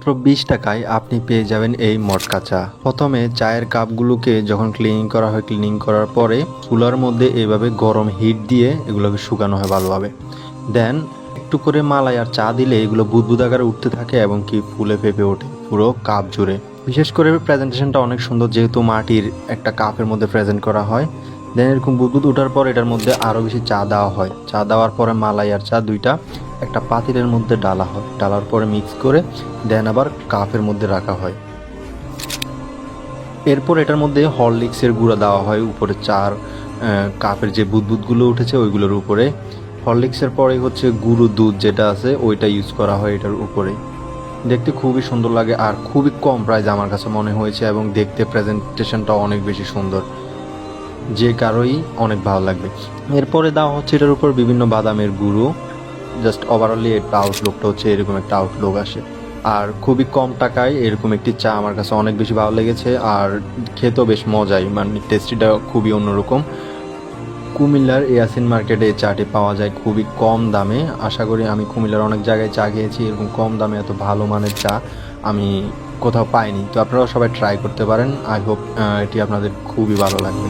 মাত্র 20 টাকায় আপনি পেয়ে যাবেন এই মটকা চা। প্রথমে চায়ের কাপগুলোকে যখন ক্লিনিং করা হয়, ক্লিনিং করার পরে চুলার মধ্যে এইভাবে গরম হিট দিয়ে এগুলোকে শুকানো হয় ভালোভাবে। দেন একটু করে মালাই আর চা দিলে এগুলো বুদবুদ আকারে উঠতে থাকে এবং কি ফুলে ফেঁপে ওঠে পুরো কাপ জুড়ে। বিশেষ করে প্রেজেন্টেশনটা অনেক সুন্দর, যেহেতু মাটির একটা কাপের মধ্যে প্রেজেন্ট করা হয়। দেন এরকম বুদবুদ ওঠার পর এটার মধ্যে আরও বেশি চা দেওয়া হয়। চা দেওয়ার পরে মালাই আর চা দুইটা একটা পাতিলের মধ্যে ডালা হয়, ডালার পরে মিক্স করে দেন আবার কাপের মধ্যে রাখা হয়। এরপর এটার মধ্যে হরলিক্সের গুঁড়া দেওয়া হয় উপরে চার কাপের যে বুদবুদগুলো উঠেছে ওইগুলোর উপরে। হরলিক্সের পরে হচ্ছে গুঁড়ো দুধ যেটা আছে ওইটা ইউজ করা হয় এটার উপরে। দেখতে খুবই সুন্দর লাগে আর খুবই কম প্রাইস আমার কাছে মনে হয়েছে, এবং দেখতে প্রেজেন্টেশনটাও অনেক বেশি সুন্দর, যে কারোই অনেক ভালো লাগবে। এরপরে দেওয়া হচ্ছে এটার উপর বিভিন্ন বাদামের গুঁড়ো। জাস্ট ওভারঅলি একটা আউটলুকটা হচ্ছে এরকম একটা আউটলুক আসে। আর খুবই কম টাকায় এরকম একটি চা আমার কাছে অনেক বেশি ভালো লেগেছে, আর খেতেও বেশ মজাই, মানে টেস্টিটা খুবই অন্যরকম। কুমিল্লার ইয়াসিন মার্কেটে এই চাটি পাওয়া যায় খুবই কম দামে। আশা করি আমি কুমিল্লার অনেক জায়গায় চা খেয়েছি, এরকম কম দামে এত ভালো মানের চা আমি কোথাও পাইনি। তো আপনারাও সবাই ট্রাই করতে পারেন। আই হোপ এটি আপনাদের খুবই ভালো লাগবে।